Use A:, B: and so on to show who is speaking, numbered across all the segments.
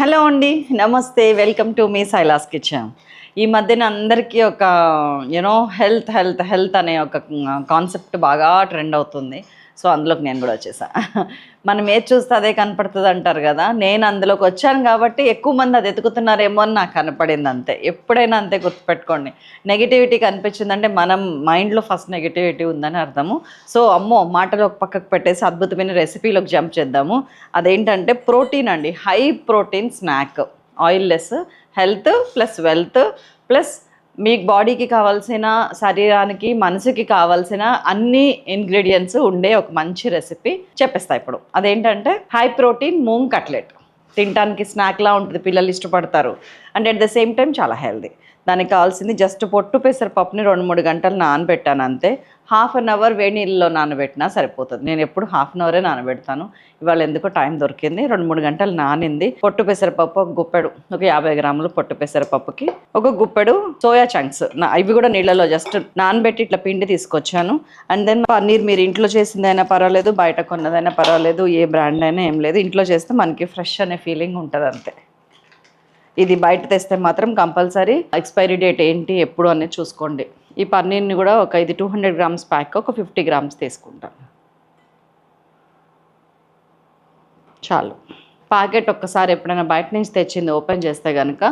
A: Hello అండి, నమస్తే, welcome to me Silas kitchen. ఈ మధ్యన అందరికీ ఒక హెల్త్ హెల్త్ హెల్త్ అనే ఒక కాన్సెప్ట్ బాగా ట్రెండ్ అవుతుంది. సో అందులోకి నేను కూడా వచ్చేసాను. మనం ఏది చూస్తే అదే కనపడుతుంది అంటారు కదా. నేను అందులోకి వచ్చాను కాబట్టి ఎక్కువ మంది అది ఎతుకుతున్నారేమో అని నాకు కనపడింది. అంతే, ఎప్పుడైనా అంతే, గుర్తుపెట్టుకోండి. నెగిటివిటీ కనిపించిందంటే మనం మైండ్లో ఫస్ట్ నెగిటివిటీ ఉందని అర్థము. సో అమ్మో, మాటలు ఒక పక్కకు పెట్టేసి అద్భుతమైన రెసిపీలోకి జంప్ చేద్దాము. అదేంటంటే ప్రోటీన్ అండి, high protein snack, oil less, health plus wealth plus మీకు బాడీకి కావాల్సిన, శరీరానికి మనసుకి కావాల్సిన అన్ని ఇంగ్రీడియంట్స్ ఉండే ఒక మంచి రెసిపీ చెప్పేస్తా ఇప్పుడు. అదేంటంటే హై ప్రోటీన్ మూంగ్ కట్లెట్. తినడానికి స్నాక్లా ఉంటుంది, పిల్లలు ఇష్టపడతారు, and at the same time చాలా హెల్దీ. దానికి కావాల్సింది జస్ట్ పొట్టు పెసరపప్పుని 2-3 గంటలు నానబెట్టాను అంతే. హాఫ్ అన్ అవర్ వేడి నీళ్ళలో నానబెట్టినా సరిపోతుంది. నేను ఎప్పుడు హాఫ్ అన్ అవరే నానబెడతాను. ఇవాళ ఎందుకో టైం దొరికింది, 2-3 గంటలు నానింది. పొట్టు పెసరపప్పు ఒక గుప్పెడు, ఒక 50 గ్రాములు పొట్టు పెసరపప్పుకి ఒక గుప్పెడు సోయా చంక్స్, ఇవి కూడా నీళ్ళలో జస్ట్ నానబెట్టి ఇట్లా పిండి తీసుకొచ్చాను. అండ్ దెన్ పన్నీర్, మీరు ఇంట్లో చేసిందైనా పర్వాలేదు, బయట కొన్నదైనా పర్వాలేదు, ఏ బ్రాండ్ అయినా ఏం లేదు, ఇంట్లో చేస్తే మనకి ఫ్రెష్ అనే ఫీలింగ్ ఉంటుంది అంతే. ఇది బయట తెస్తే మాత్రం కంపల్సరీ ఎక్స్పైరీ డేట్ ఏంటి ఎప్పుడు అనేది చూసుకోండి. ఈ పన్నీర్ని కూడా ఇది 200 గ్రామ్స్ ప్యాక్, ఒక 50 గ్రామ్స్ తీసుకుంటాను చాలు. ప్యాకెట్ ఒక్కసారి ఎప్పుడైనా బయట నుంచి తెచ్చింది ఓపెన్ చేస్తే కనుక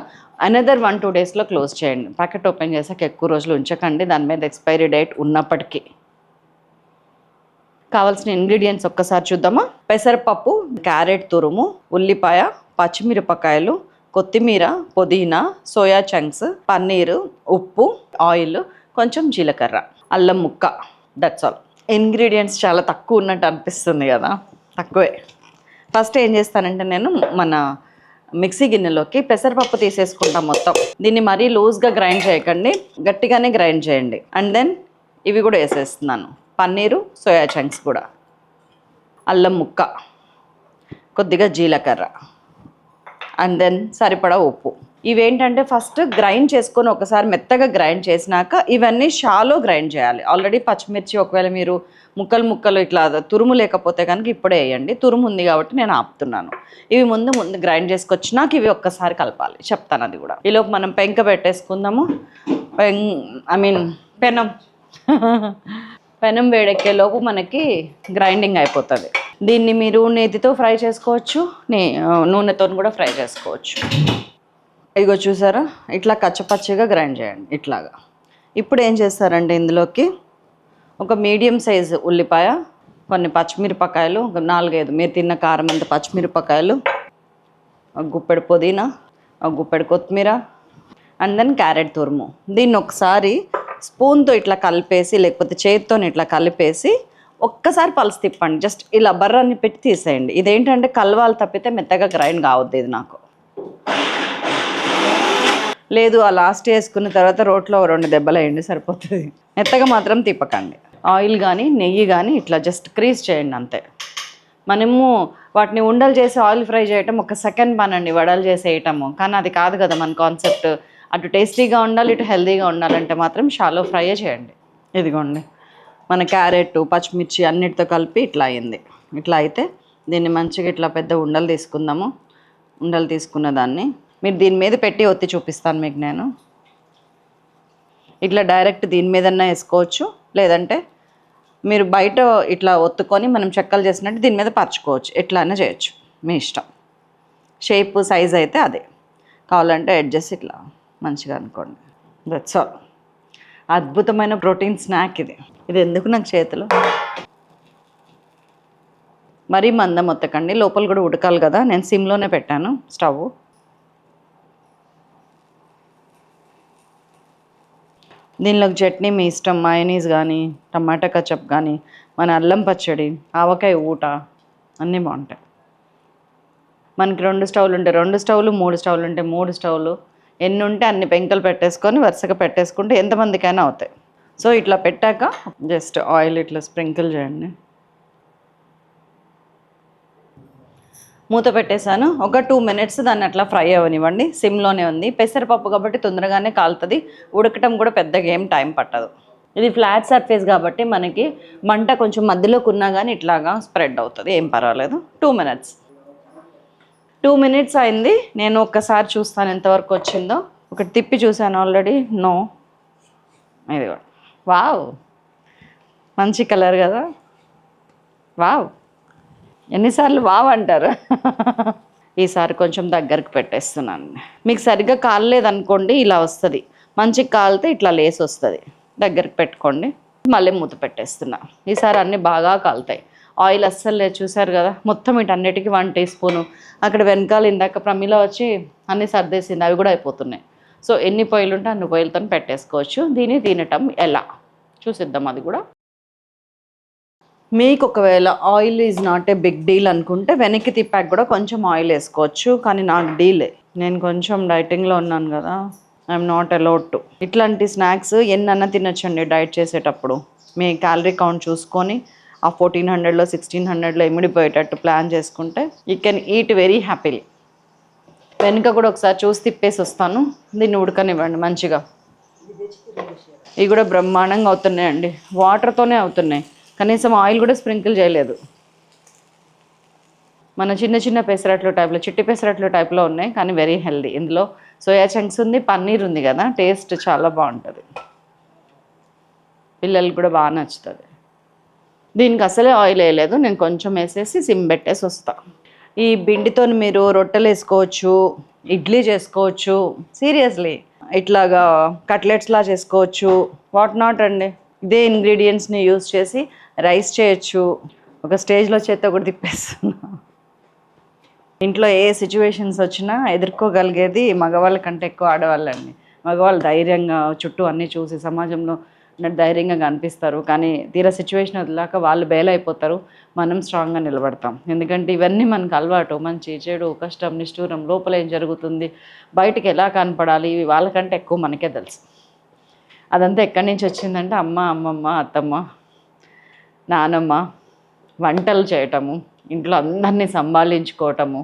A: అనదర్ 1-2 డేస్లో క్లోజ్ చేయండి. ప్యాకెట్ ఓపెన్ చేసాక ఎక్కువ రోజులు ఉంచకండి, దాని మీద ఎక్స్పైరీ డేట్ ఉన్నప్పటికీ. కావాల్సిన ఇంగ్రీడియంట్స్ ఒక్కసారి చూద్దామా. పెసరపప్పు, క్యారెట్ తురుము, ఉల్లిపాయ, పచ్చిమిరపకాయలు, కొత్తిమీర, పుదీనా, సోయా చంక్స్, పన్నీరు, ఉప్పు, ఆయిల్, కొంచెం జీలకర్ర, అల్లం ముక్క, దట్స్ ఆల్. ఇంగ్రీడియంట్స్ చాలా తక్కువ ఉన్నట్టు అనిపిస్తుంది కదా, తక్కువే. ఫస్ట్ ఏం చేస్తానంటే నేను మన మిక్సీ గిన్నెలోకి పెసరపప్పు తీసేసుకుంటాం మొత్తం. దీన్ని మరీ లూజ్గా గ్రైండ్ చేయకండి, గట్టిగానే గ్రైండ్ చేయండి. అండ్ దెన్ ఇవి కూడా వేసేస్తున్నాను, పన్నీరు, సోయా చంక్స్ కూడా, అల్లం ముక్క, కొద్దిగా జీలకర్ర, అండ్ దెన్ సరిపడా ఉప్పు. ఇవేంటంటే ఫస్ట్ గ్రైండ్ చేసుకొని ఒకసారి మెత్తగా గ్రైండ్ చేసినాక ఇవన్నీ షాలో గ్రైండ్ చేయాలి. ఆల్రెడీ పచ్చిమిర్చి ఒకవేళ మీరు ముక్కలు ఇట్లా తురుము లేకపోతే కనుక ఇప్పుడే వేయండి. తురుము ఉంది కాబట్టి నేను ఆపుతున్నాను. ఇవి ముందు గ్రైండ్ చేసుకొచ్చినాక ఇవి ఒక్కసారి కలపాలి, చెప్తాను అది కూడా. ఈలోపు మనం పెంక పెట్టేసుకుందాము. పెనం పెనం వేడెక్కేలోపు మనకి గ్రైండింగ్ అయిపోతుంది. దీన్ని మీరు నేతితో ఫ్రై చేసుకోవచ్చు, నూనెతో కూడా ఫ్రై చేసుకోవచ్చు. ఇగో చూసారా, ఇట్లా కచ్చపచ్చిగా గ్రైండ్ చేయండి ఇట్లాగా. ఇప్పుడు ఏం చేస్తారంటే ఇందులోకి ఒక మీడియం సైజు ఉల్లిపాయ, కొన్ని పచ్చిమిరపకాయలు, ఒక 4-5 మీరు తిన్న కారం అంత పచ్చిమిరపకాయలు, ఒక గుప్పెడు పుదీనా, ఒక గుప్పెడు కొత్తిమీర, అండ్ దెన్ క్యారెట్ తురుము. దీన్ని ఒకసారి స్పూన్తో ఇట్లా కలిపేసి, లేకపోతే చేతితో ఇట్లా కలిపేసి ఒక్కసారి పల్స్ తిప్పండి. జస్ట్ ఇలా బర్రాన్ని పెట్టి తీసేయండి. ఇదేంటంటే కలవాలి తప్పితే మెత్తగా గ్రైండ్ కావద్దు ఇది నాకు. లేదు, ఆ లాస్ట్ వేసుకున్న తర్వాత రోట్లో 2 దెబ్బలు వేయండి సరిపోతుంది. మెత్తగా మాత్రం తిప్పకండి. ఆయిల్ కానీ నెయ్యి కానీ ఇట్లా జస్ట్ క్రీజ్ చేయండి అంతే. మనము వాటిని ఉండలు చేసి ఆయిల్ ఫ్రై చేయటం ఒక సెకండ్ పనండి, వడలు చేసేయటము. కానీ అది కాదు కదా మన కాన్సెప్ట్. అటు టేస్టీగా ఉండాలి, ఇటు హెల్తీగా ఉండాలంటే మాత్రం షాలో ఫ్రైయే చేయండి. ఇదిగోండి, మన క్యారెట్, పచ్చిమిర్చి అన్నిటితో కలిపి ఇట్లా అయింది. ఇట్లా అయితే దీన్ని మంచిగా ఇట్లా పెద్ద ఉండలు తీసుకుందాము. ఉండలు తీసుకున్న దాన్ని మీరు దీని మీద పెట్టి ఒత్తి చూపిస్తాను మీకు నేను. ఇట్లా డైరెక్ట్ దీని మీదన్నా వేసుకోవచ్చు, లేదంటే మీరు బయట ఇట్లా ఒత్తుకొని మనం చెక్కలు చేసినట్టు దీని మీద పరచుకోవచ్చు. ఎట్లా అయినా చేయొచ్చు, మీ ఇష్టం. షేప్ సైజ్ అయితే అదే, కావాలంటే అడ్జస్ట్ ఇట్లా మంచిగా అనుకోండి. That's all. అద్భుతమైన ప్రోటీన్ స్నాక్ ఇది. ఇది ఎందుకు నాకు చేతిలో మరీ మందం ఒత్తకండి, లోపల కూడా ఉడకాలి కదా. నేను సిమ్లోనే పెట్టాను స్టవ్. దీనిలోకి చట్నీ మీ ఇష్టం, మయోనీస్ కానీ, టమాటా కచప్ కానీ, మన అల్లం పచ్చడి, ఆవకాయ ఊట అన్నీ బాగుంటాయి. మనకి 2 స్టవ్లు ఉంటే 2 స్టవ్లు, 3 స్టవ్లు ఉంటే 3 స్టవ్లు, ఎన్ని ఉంటే అన్ని పెంకలు పెట్టేసుకొని వరుసగా పెట్టేసుకుంటే ఎంతమందికైనా అవుతాయి. సో ఇట్లా పెట్టాక జస్ట్ ఆయిల్ ఇట్లా స్ప్రింకిల్ చేయండి. మూత పెట్టేశాను. ఒక 2 మినిట్స్ దాన్ని అట్లా ఫ్రై అవ్వనివ్వండి, సిమ్లోనే ఉంది. పెసరపప్పు కాబట్టి తొందరగానే కాలుతుంది, ఉడకటం కూడా పెద్దగా ఏం టైం పట్టదు. ఇది ఫ్లాట్ సర్ఫేస్ కాబట్టి మనకి మంట కొంచెం మధ్యలోకి ఉన్నా కానీ ఇట్లాగా స్ప్రెడ్ అవుతుంది, ఏం పర్వాలేదు. 2 మినిట్స్ 2 minutes అయింది. నేను ఒక్కసారి చూస్తాను ఎంతవరకు వచ్చిందో. ఒకటి తిప్పి చూసాను ఆల్రెడీ. నో, ఇది వావ్, మంచి కలర్ కదా. వావ్, ఎన్నిసార్లు వావ్ అంటారు. ఈసారి కొంచెం దగ్గరికి పెట్టేస్తున్నాను. మీకు సరిగ్గా కాలలేదనుకోండి ఇలా వస్తుంది, మంచిగా కాలితే ఇట్లా లేసి వస్తుంది. దగ్గరికి పెట్టుకోండి. మళ్ళీ మూత పెట్టేస్తున్నా. ఈసారి అన్నీ బాగా కాలుతాయి. ఆయిల్ అస్సలు లేదు, చూసారు కదా. మొత్తం వీటన్నిటికీ 1 teaspoon. అక్కడ వెనకాల ఇందాక ప్రమిళ వచ్చి అన్నీ సర్దేసింది, అవి కూడా అయిపోతున్నాయి. సో ఎన్ని పొయ్యిలు ఉంటే అన్ని పొయ్యిలతో పెట్టేసుకోవచ్చు. దీన్ని తినటం ఎలా చూసిద్దాం. అది కూడా మీకు ఒకవేళ oil is not a big deal అనుకుంటే వెనక్కి తిప్పాక కూడా కొంచెం ఆయిల్ వేసుకోవచ్చు. కానీ నాకు డీలే, నేను కొంచెం డైటింగ్లో ఉన్నాను కదా. I'm not allowed to. ఇట్లాంటి స్నాక్స్ ఎన్నన్నా తినొచ్చండి డైట్ చేసేటప్పుడు. మీ క్యాలరీ కౌంట్ చూసుకొని ఆ 1400లో 1600లో ఇమిడిపోయేటట్టు ప్లాన్ చేసుకుంటే you can eat very happily. వెనుక కూడా ఒకసారి చూసి తిప్పేసి వస్తాను. దీన్ని ఉడకనివ్వండి మంచిగా. ఇవి కూడా బ్రహ్మాండంగా అవుతున్నాయండి, వాటర్తోనే అవుతున్నాయి. కనీసం ఆయిల్ కూడా స్ప్రింకిల్ చేయలేదు. మన చిన్న చిన్న పెసరట్లు టైప్లో, చిట్టి పెసరట్లు టైప్లో ఉన్నాయి, కానీ వెరీ హెల్దీ. ఇందులో సోయా చంక్స్ ఉంది, పన్నీర్ ఉంది కదా, టేస్ట్ చాలా బాగుంటుంది. పిల్లలకి కూడా బాగా నచ్చుతుంది. దీనికి అసలే ఆయిల్ వేయలేదు, నేను కొంచెం వేసేసి సిమ్ పెట్టేసి వస్తాను. ఈ పిండితో మీరు రొట్టెలు వేసుకోవచ్చు, ఇడ్లీ చేసుకోవచ్చు, సీరియస్లీ ఇట్లాగా కట్లెట్స్లా చేసుకోవచ్చు, వాట్ నాట్ అండి. ఇదే ఇంగ్రీడియంట్స్ని యూజ్ చేసి రైస్ చేయొచ్చు. ఒక స్టేజ్లో చేత్తో కూడా తిప్పేస్తున్నా. ఇంట్లో ఏ సిచ్యువేషన్స్ వచ్చినా ఎదుర్కోగలిగేది మగవాళ్ళ కంటే ఎక్కువ ఆడవాళ్ళండి. మగవాళ్ళు ధైర్యంగా చుట్టూ అన్నీ చూసి సమాజంలో ధైర్యంగా కనిపిస్తారు, కానీ తీరా సిచ్యువేషన్ వదిలాక వాళ్ళు బేలైపోతారు, మనం స్ట్రాంగ్గా నిలబడతాం. ఎందుకంటే ఇవన్నీ మనకు అలవాటు. మంచి చెడు, కష్టం, నిష్ఠూరం, లోపల ఏం జరుగుతుంది, బయటికి ఎలా కనపడాలి, ఇవి వాళ్ళకంటే ఎక్కువ మనకే తెలుసు. అదంతా ఎక్కడి నుంచి వచ్చిందంటే అమ్మ, అమ్మమ్మ, అత్తమ్మ, నానమ్మ వంటలు చేయటము, ఇంట్లో అందరినీ సంభాళించుకోవటము.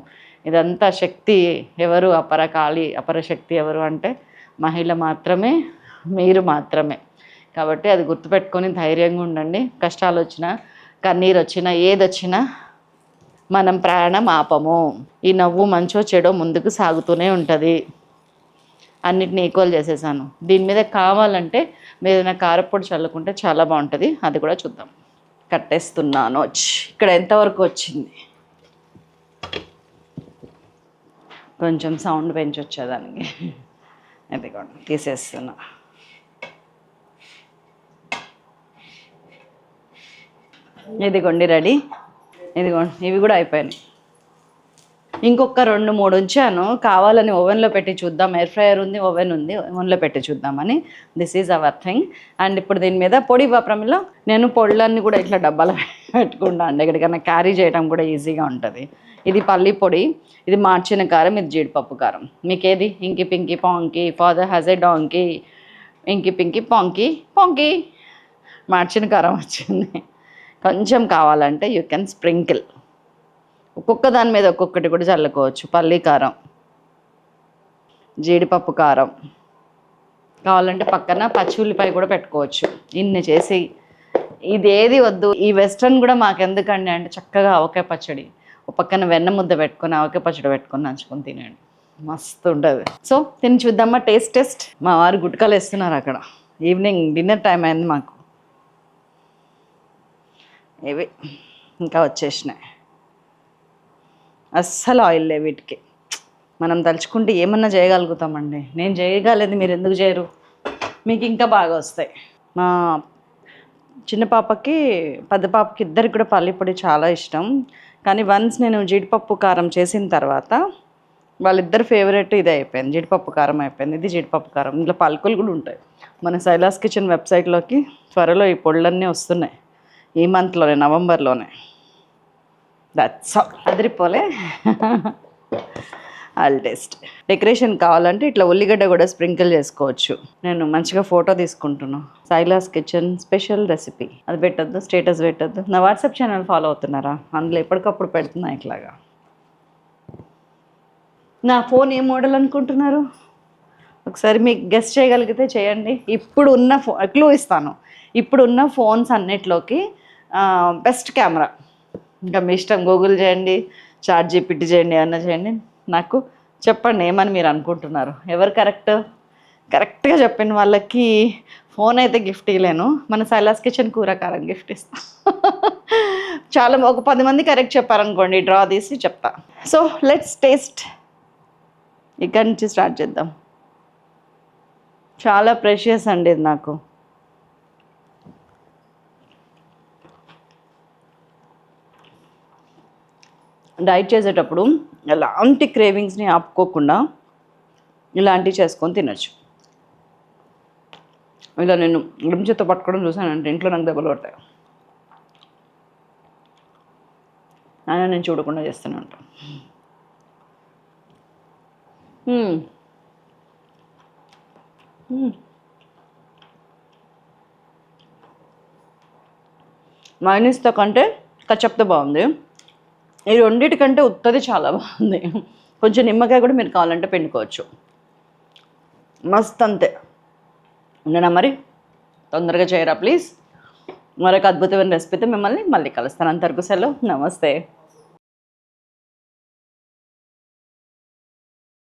A: ఇదంతా శక్తి ఎవరు, అపరశక్తి ఎవరు అంటే మహిళ మాత్రమే, మీరు మాత్రమే. కాబట్టి అది గుర్తుపెట్టుకొని ధైర్యంగా ఉండండి. కష్టాలు వచ్చినా, కన్నీరు వచ్చినా, ఏదొచ్చినా మనం ప్రయాణం ఆపము. ఈ నవ్వు మంచో చెడో ముందుకు సాగుతూనే ఉంటుంది. అన్నిటిని ఈక్వల్ చేసేసాను. దీని మీద కావాలంటే మీరు ఏదైనా కారపొడి చల్లుకుంటే చాలా బాగుంటుంది. అది కూడా చూద్దాం. కట్టేస్తున్నాను. ఇక్కడ ఎంతవరకు వచ్చింది, కొంచెం సౌండ్ పెంచొచ్చేదానికి. అది కూడా తీసేస్తున్నా. ఇదిగోండి రెడీ. ఇదిగోండి ఇవి కూడా అయిపోయినాయి. ఇంకొక 2-3 ఉంచాను, కావాలని ఓవెన్లో పెట్టి చూద్దాం. ఎయిర్ ఫ్రైయర్ ఉంది, ఓవెన్ ఉంది, ఓవెన్లో పెట్టి చూద్దామని. This is our thing. And ఇప్పుడు దీని మీద పొడి పాత్రలో నేను పొడులన్నీ కూడా ఇట్లా డబ్బాలో పెట్టుకుంటా అండి, ఎక్కడికైనా క్యారీ చేయడం కూడా ఈజీగా ఉంటుంది. ఇది పల్లి పొడి, ఇది మార్చిన కారం, ఇది జీడిపప్పు కారం. మీకేది? Inky pinky ponky, father has a donkey, inky pinky పాంకి పాంకి. మార్చిన కారం వచ్చింది. కొంచెం కావాలంటే యూ కెన్ స్ప్రింకిల్. ఒక్కొక్క దాని మీద ఒక్కొక్కటి కూడా చల్లుకోవచ్చు. పల్లి కారం, జీడిపప్పు కారం, కావాలంటే పక్కన పచ్చి ఉల్లిపాయ కూడా పెట్టుకోవచ్చు. ఇన్ని చేసి ఇదేది వద్దు, ఈ వెస్ట్రన్ కూడా మాకెందుకండి అంటే చక్కగా ఆవకాయ పచ్చడి, ఒక పక్కన వెన్న ముద్ద పెట్టుకొని ఆవకాయ పచ్చడి పెట్టుకొని నంచుకొని తినండి, మస్తు ఉంటుంది. సో తిని చూద్దామా, టేస్ట్. మా వారు గుట్కాలు వేస్తున్నారు అక్కడ. ఈవినింగ్ డిన్నర్ టైం అయింది మాకు. ఇవి ఇంకా వచ్చేసినాయి. అస్సలు ఆయిల్ లేవు వీటికి. మనం తలుచుకుంటే ఏమన్నా చేయగలుగుతామండి. నేను చేయగలేదు, మీరు ఎందుకు చేయరు? మీకు ఇంకా బాగా వస్తాయి. మా చిన్న పాపకి, పెద్ద పాపకి, ఇద్దరికి కూడా పల్లి పొడి చాలా ఇష్టం. కానీ వన్స్ నేను జీడిపప్పు కారం చేసిన తర్వాత వాళ్ళిద్దరు ఫేవరెట్ ఇదే అయిపోయింది, జీడిపప్పు కారం అయిపోయింది. ఇది జీడిపప్పు కారం. ఇంట్లో పలుకులు కూడా ఉంటాయి. మన సైలాస్ కిచెన్ వెబ్సైట్లోకి త్వరలో ఈ పొళ్ళన్నీ వస్తున్నాయి, ఈ మంత్లోనే, నవంబర్లోనే. That's all. అదిరిపోలే. All taste. డెకరేషన్ కావాలంటే ఇట్లా ఉల్లిగడ్డ కూడా స్ప్రింకిల్ చేసుకోవచ్చు. నేను మంచిగా ఫోటో తీసుకుంటున్నాను. Silas kitchen special recipe. అది పెట్టద్దు, స్టేటస్ పెట్టద్దు. నా వాట్సాప్ ఛానల్ ఫాలో అవుతున్నారా? అందులో ఎప్పటికప్పుడు పెడుతున్నా ఇట్లాగా. నా ఫోన్ ఏ మోడల్ అనుకుంటున్నారు? ఒకసారి మీకు గెస్ట్ చేయగలిగితే చేయండి. ఇప్పుడు ఉన్న క్లూ ఇస్తాను. ఇప్పుడున్న ఫోన్స్ అన్నిట్లోకి బెస్ట్ కెమెరా. ఇంకా మీ ఇష్టం, గూగుల్ చేయండి, చాట్ జీపీటీ చేయండి, ఏమన్నా చేయండి. నాకు చెప్పండి ఏమని మీరు అనుకుంటున్నారు? ఎవరు కరెక్ట్గా చెప్పిన వాళ్ళకి ఫోన్ అయితే గిఫ్ట్ ఇవ్వలేను, మన సైలాస్ కిచెన్ కూర కారం గిఫ్ట్ ఇస్తా. చాలా ఒక 10 మంది కరెక్ట్ చెప్పారనుకోండి, డ్రా తీసి చెప్తా. So let's taste. ఇక్కడి నుంచి స్టార్ట్ చేద్దాం. చాలా ప్రెషియస్ అండి ఇది నాకు. డైట్ చేసేటప్పుడు ఎలాంటి క్రేవింగ్స్ని ఆపుకోకుండా ఇలాంటివి చేసుకొని తినచ్చు. ఇలా నేను ఎడమ పట్టుకోవడం చూసానంటే ఇంట్లో నాకు దెబ్బలు పడతాయి. అయినా నేను చూడకుండా చేస్తూనే ఉంటాను. మైనస్తో కంటే కచప్తో బాగుంది. ఈ రెండింటికంటే ఉత్తది చాలా బాగుంది. కొంచెం నిమ్మకాయ కూడా మీరు కావాలంటే పిండుకోవచ్చు. మస్త్ అంతే. ఉండనా మరి, తొందరగా చేయరా ప్లీజ్. మరొక అద్భుతమైన రెసిపీతో మిమ్మల్ని మళ్ళీ కలుస్తాను. అంతవరకు సెలవు, నమస్తే.